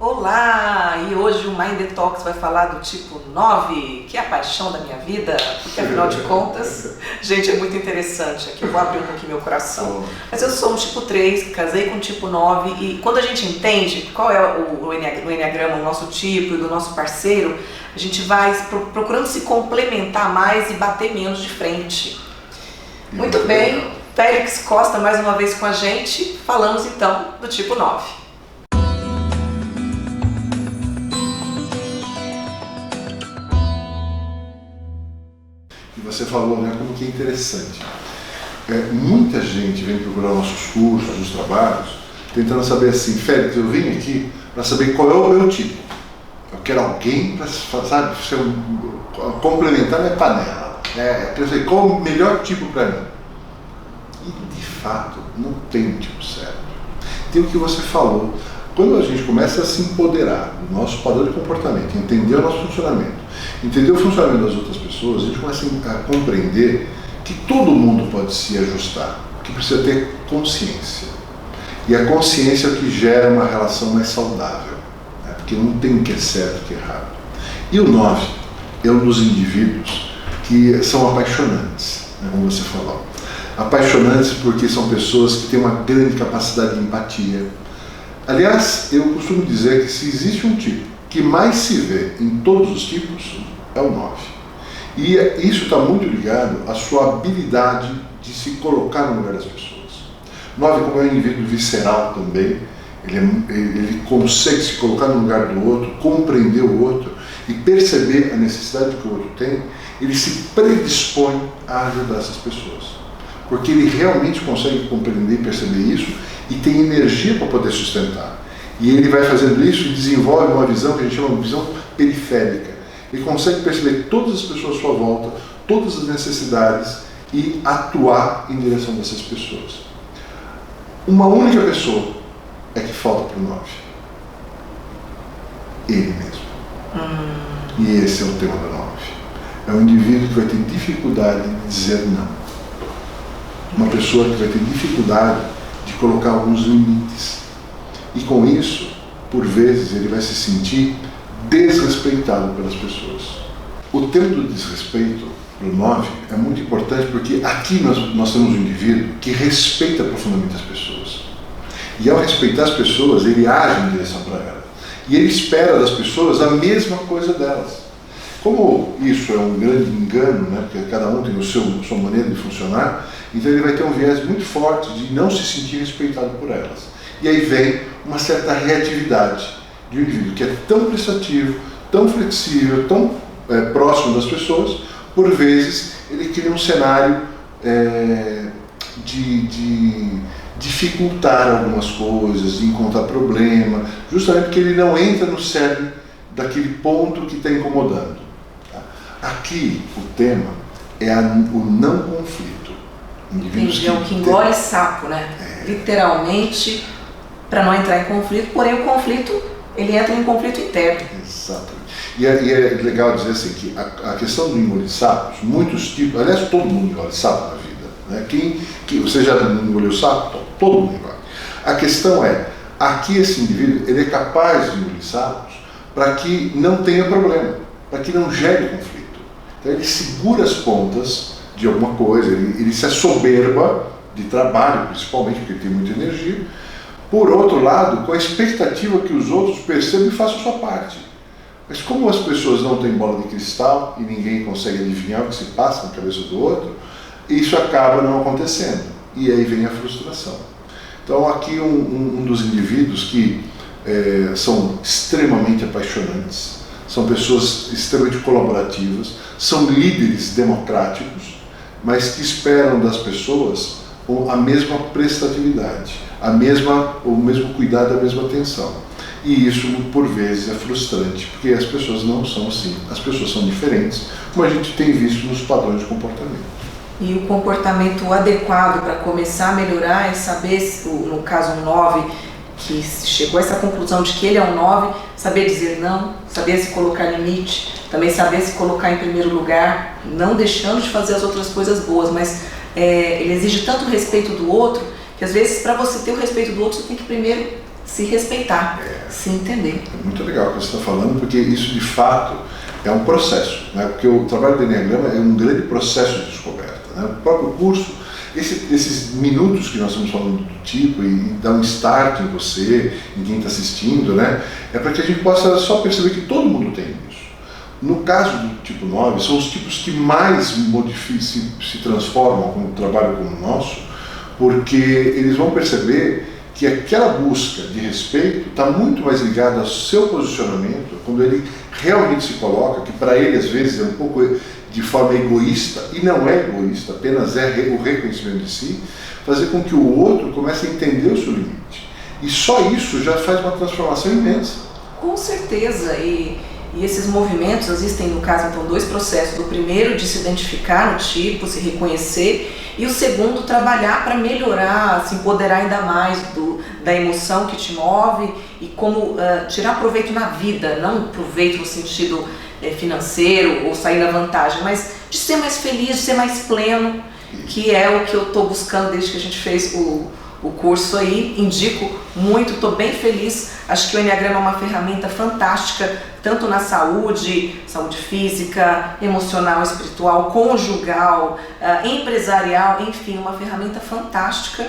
Olá! E hoje o Mind Detox vai falar do tipo 9, que é a paixão da minha vida, porque afinal de contas, gente, é muito interessante. Aqui eu vou abrir um pouquinho meu coração. Mas eu sou um tipo 3, casei com um tipo 9 e quando a gente entende qual é o Enneagrama, o nosso tipo e do nosso parceiro, a gente vai procurando se complementar mais e bater menos de frente. Muito bem, Félix Costa mais uma vez com a gente, falamos então do tipo 9. Você falou, né, como que é interessante. Muita gente vem procurar nossos cursos, os trabalhos, tentando saber assim, Félix, eu vim aqui para saber qual é o meu tipo. Eu quero alguém para, sabe, complementar minha panela. Quero saber qual é o melhor tipo para mim. E, de fato, não tem um tipo certo. Tem o que você falou. Quando a gente começa a se empoderar do nosso padrão de comportamento, entender o nosso funcionamento, entender o funcionamento das outras pessoas, a gente começa a compreender que todo mundo pode se ajustar, que precisa ter consciência. E a consciência é o que gera uma relação mais saudável, né? Porque não tem o que é certo e o que é errado. E o 9 é um dos indivíduos que são apaixonantes, né, como você falou. Apaixonantes porque são pessoas que têm uma grande capacidade de empatia. Aliás, eu costumo dizer que se existe um tipo que mais se vê em todos os tipos, é o 9. E isso está muito ligado à sua habilidade de se colocar no lugar das pessoas. 9, como é um indivíduo visceral também, ele consegue se colocar no lugar do outro, compreender o outro e perceber a necessidade que o outro tem, ele se predispõe a ajudar essas pessoas. Porque ele realmente consegue compreender e perceber isso e tem energia para poder sustentar. E ele vai fazendo isso e desenvolve uma visão que a gente chama de visão periférica. Ele consegue perceber todas as pessoas à sua volta, todas as necessidades e atuar em direção dessas pessoas. Uma única pessoa é que falta para o 9. Ele mesmo. E esse é o tema do 9. É um indivíduo que vai ter dificuldade de dizer não. Uma pessoa que vai ter dificuldade de colocar alguns limites. E com isso, por vezes, ele vai se sentir desrespeitado pelas pessoas. O tema do desrespeito, para o 9, é muito importante porque aqui nós temos um indivíduo que respeita profundamente as pessoas. E ao respeitar as pessoas, ele age em direção para elas. E ele espera das pessoas a mesma coisa delas. Como isso é um grande engano, né, porque cada um tem a sua maneira de funcionar, então ele vai ter um viés muito forte de não se sentir respeitado por elas. E aí vem uma certa reatividade de um indivíduo que é tão prestativo, tão flexível, tão próximo das pessoas, por vezes ele cria um cenário de dificultar algumas coisas, de encontrar problema, justamente porque ele não entra no cerne daquele ponto que está incomodando. Tá? Aqui o tema é o não conflito. Entendi, é o que engole sapo, né? Literalmente, para não entrar em conflito, porém o conflito, ele entra em conflito interno. Exatamente. E é legal dizer assim, que a questão do engolir sapos, muitos tipos, aliás, todo mundo engole sapo na vida. Né? Você já engoliu sapo? Todo mundo engole. A questão é, aqui esse indivíduo, ele é capaz de engolir sapos para que não tenha problema, para que não gere conflito. Então ele segura as pontas de alguma coisa, ele se assoberba de trabalho, principalmente porque ele tem muita energia. Por outro lado, com a expectativa que os outros percebam e façam a sua parte. Mas como as pessoas não têm bola de cristal e ninguém consegue adivinhar o que se passa na cabeça do outro, isso acaba não acontecendo. E aí vem a frustração. Então aqui um dos indivíduos que são extremamente apaixonantes, são pessoas extremamente colaborativas, são líderes democráticos, mas que esperam das pessoas a mesma prestatividade, o mesmo cuidado, a mesma atenção. E isso, por vezes, é frustrante, porque as pessoas não são assim. As pessoas são diferentes, como a gente tem visto nos padrões de comportamento. E o comportamento adequado para começar a melhorar é saber, no caso um 9, que chegou a essa conclusão de que ele é um 9, saber dizer não, saber se colocar limite, também saber se colocar em primeiro lugar, não deixando de fazer as outras coisas boas, mas ele exige tanto respeito do outro, que às vezes para você ter o respeito do outro, você tem que primeiro se respeitar, se entender. É muito legal o que você está falando, porque isso de fato é um processo, né? Porque o trabalho do Enneagrama é um grande processo de descoberta, né? O próprio curso, esses minutos que nós estamos falando do tipo e dar um start em você, em quem está assistindo, né? É para que a gente possa só perceber que todo mundo tem isso. No caso do tipo 9, são os tipos que mais se transformam com um trabalho como o nosso, porque eles vão perceber que aquela busca de respeito está muito mais ligada ao seu posicionamento, quando ele realmente se coloca, que para ele às vezes é um pouco de forma egoísta, e não é egoísta, apenas é o reconhecimento de si, fazer com que o outro comece a entender o seu limite. E só isso já faz uma transformação imensa. Com certeza, e esses movimentos existem, no caso, então, dois processos. Do primeiro, de se identificar no tipo, se reconhecer, e o segundo, trabalhar para melhorar, se empoderar ainda mais da emoção que te move e como tirar proveito na vida, não proveito no sentido financeiro ou sair na vantagem, mas de ser mais feliz, de ser mais pleno, que é o que eu estou buscando desde que a gente fez o curso aí. Indico muito, estou bem feliz. Acho que o Enneagrama é uma ferramenta fantástica, tanto na saúde física, emocional, espiritual, conjugal, empresarial, enfim, uma ferramenta fantástica.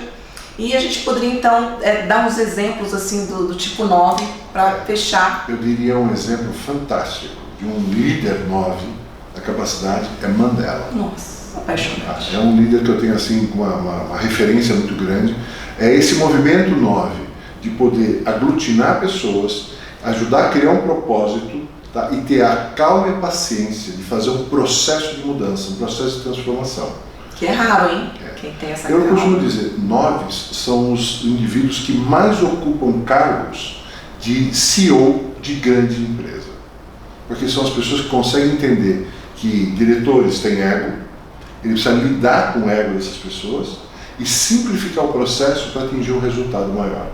E a gente poderia então dar uns exemplos assim do tipo 9 para fechar. Eu diria um exemplo fantástico de um líder 9 da capacidade é Mandela. Nossa, apaixonante. É um líder que eu tenho assim uma referência muito grande. É esse movimento 9 de poder aglutinar pessoas, ajudar a criar um propósito, tá? E ter a calma e a paciência de fazer um processo de mudança, um processo de transformação. Que é raro, hein? Quem tem essa calma. Eu costumo calma. dizer, 9 são os indivíduos que mais ocupam cargos de CEO de grande empresa. Porque são as pessoas que conseguem entender que diretores têm ego, ele precisa lidar com o ego dessas pessoas e simplificar o processo para atingir um resultado maior.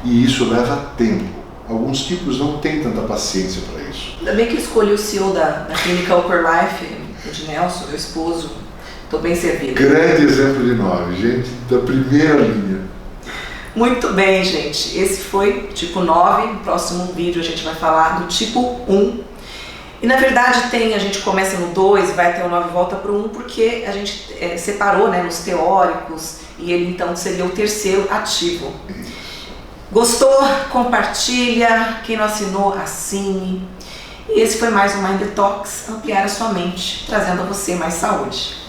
E isso leva tempo. Alguns tipos não têm tanta paciência para isso. Ainda bem que eu escolhi o CEO da clínica Upper Life, o de Nelson, meu esposo. Estou bem servido. Grande exemplo de 9, gente da primeira linha. Muito bem, gente. Esse foi tipo 9. No próximo vídeo a gente vai falar do tipo 1. E na verdade a gente começa no 2 e vai até o 9 e volta para o 1 porque a gente separou, né, nos teóricos, e ele então seria o terceiro ativo. Gostou? Compartilha. Quem não assinou, assine. E esse foi mais um Mind Detox, ampliar a sua mente, trazendo a você mais saúde.